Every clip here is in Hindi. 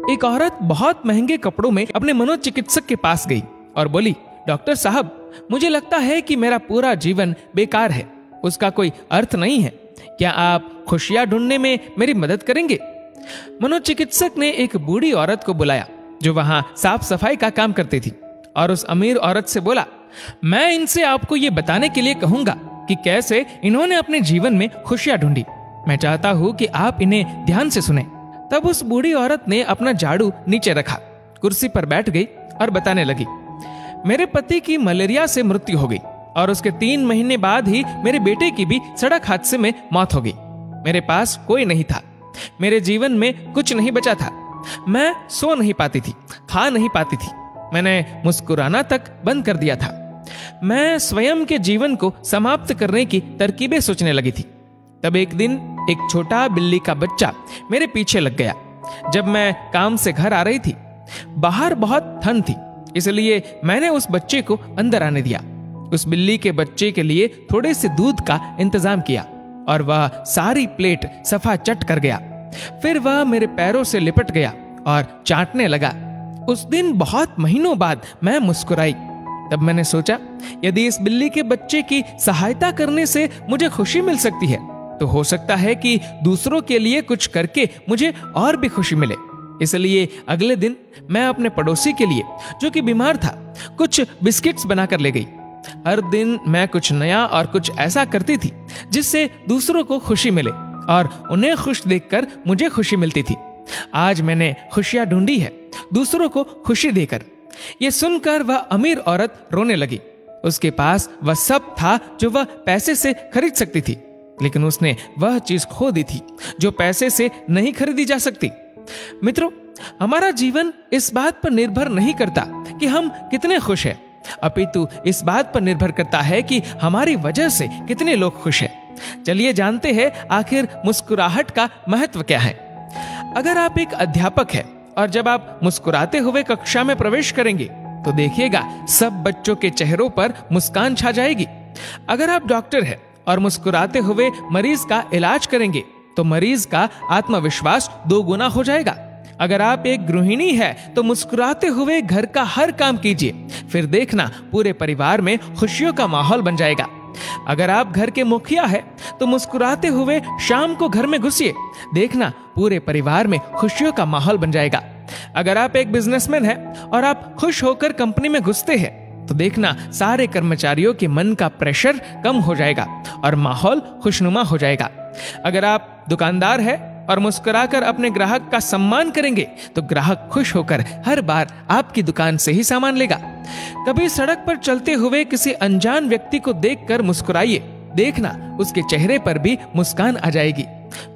एक औरत बहुत महंगे कपड़ों में अपने मनोचिकित्सक के पास गई और बोली, डॉक्टर साहब, मुझे लगता है कि मेरा पूरा जीवन बेकार है, उसका कोई अर्थ नहीं है। क्या आप खुशियां ढूंढने में मेरी मदद करेंगे? मनोचिकित्सक ने एक बूढ़ी औरत को बुलाया जो वहां साफ सफाई का काम करती थी और उस अमीर औरत से बोला, मैं इनसे आपको ये बताने के लिए कहूंगा कि कैसे इन्होंने अपने जीवन में खुशियां ढूंढी। मैं चाहता हूं कि आप इन्हें ध्यान से सुने। तब उस बूढ़ी औरत ने अपना झाड़ू नीचे रखा, कुर्सी पर बैठ गई और बताने लगी, मेरे पति की मलेरिया से मृत्यु हो गई और उसके 3 महीने बाद ही मेरे बेटे की भी सड़क हादसे में मौत हो गई। मेरे पास कोई नहीं था, मेरे जीवन में कुछ नहीं बचा था। मैं सो नहीं पाती थी, खा नहीं पाती थी, मैंने मुस्कुराना तक बंद कर दिया था। मैं स्वयं के जीवन को समाप्त करने की तरकीबें सोचने लगी थी। तब एक दिन एक छोटा बिल्ली का बच्चा मेरे पीछे लग गया। जब मैं काम से घर आ रही थी, बाहर बहुत ठंड थी, इसलिए मैंने उस बच्चे को अंदर आने दिया। उस बिल्ली के बच्चे के लिए थोड़े से दूध का इंतजाम किया और वह सारी प्लेट सफा चट कर गया। फिर वह मेरे पैरों से लिपट गया और चाटने लगा। उस दिन बहुत महीनों बाद मैं मुस्कुराई। तब मैंने सोचा, यदि इस बिल्ली के बच्चे की सहायता करने से मुझे खुशी मिल सकती है, तो हो सकता है कि दूसरों के लिए कुछ करके मुझे और भी खुशी मिले। इसलिए अगले दिन मैं अपने पड़ोसी के लिए, जो कि बीमार था, कुछ बिस्किट्स बनाकर ले गई। हर दिन मैं कुछ नया और कुछ ऐसा करती थी जिससे दूसरों को खुशी मिले और उन्हें खुश देखकर मुझे खुशी मिलती थी। आज मैंने खुशियां ढूंढी है, दूसरों को खुशी देकर। ये सुनकर वह अमीर औरत रोने लगी। उसके पास वह सब था जो वह पैसे से खरीद सकती थी, लेकिन उसने वह चीज खो दी थी जो पैसे से नहीं खरीदी जा सकती। मित्रों, हमारा जीवन इस बात पर निर्भर नहीं करता कि हम कितने खुश हैं, अपितु इस बात पर निर्भर करता है कि हमारी वजह से कितने लोग खुश हैं। चलिए जानते हैं आखिर मुस्कुराहट का महत्व क्या है। अगर आप एक अध्यापक हैं और जब आप मुस्कुराते हुए कक्षा में प्रवेश करेंगे तो देखिएगा सब बच्चों के चेहरों पर मुस्कान छा जाएगी। अगर आप डॉक्टर हैं और मुस्कुराते हुए मरीज का इलाज करेंगे तो मरीज का आत्मविश्वास 2 गुना हो जाएगा। अगर आप एक गृहिणी है तो मुस्कुराते हुए घर का हर काम कीजिए, फिर देखना पूरे परिवार में खुशियों का माहौल बन जाएगा। अगर आप घर के मुखिया है तो मुस्कुराते हुए शाम को घर में घुसिए, देखना पूरे परिवार में खुशियों का माहौल बन जाएगा। अगर आप एक बिजनेसमैन है और आप खुश होकर कंपनी में घुसते हैं तो देखना सारे कर्मचारियों के मन का प्रेशर कम हो जाएगा और माहौल खुशनुमा हो जाएगा। अगर आप दुकानदार है और मुस्कुराकर अपने ग्राहक का सम्मान करेंगे तो ग्राहक खुश होकर हर बार आपकी दुकान से ही सामान लेगा। कभी सड़क पर चलते हुए किसी अनजान व्यक्ति को देखकर मुस्कुराइए, देखना उसके चेहरे पर भी मुस्कान आ जाएगी।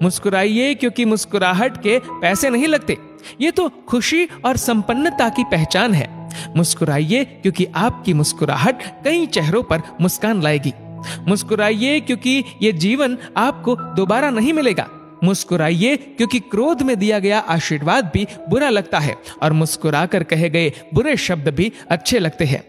मुस्कुराइए क्योंकि मुस्कुराहट के पैसे नहीं लगते, ये तो खुशी और संपन्नता की पहचान है। मुस्कुराइए क्योंकि आपकी मुस्कुराहट कई चेहरों पर मुस्कान लाएगी। मुस्कुराइए क्योंकि ये जीवन आपको दोबारा नहीं मिलेगा। मुस्कुराइए क्योंकि क्रोध में दिया गया आशीर्वाद भी बुरा लगता है और मुस्कुराकर कहे गए बुरे शब्द भी अच्छे लगते हैं।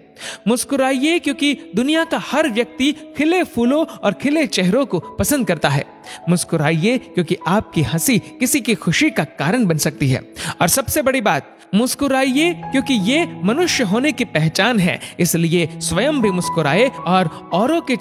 मुस्कुराइए क्योंकि दुनिया का हर व्यक्ति खिले फूलों और खिले चेहरों को पसंद करता है। मुस्कुराइए क्योंकि आपकी हंसी किसी की खुशी का कारण बन सकती है। और सबसे बड़ी बात, मुस्कुराइए क्योंकि ये मनुष्य होने की पहचान है, इसलिए स्वयं भी मुस्कुराए और औरों के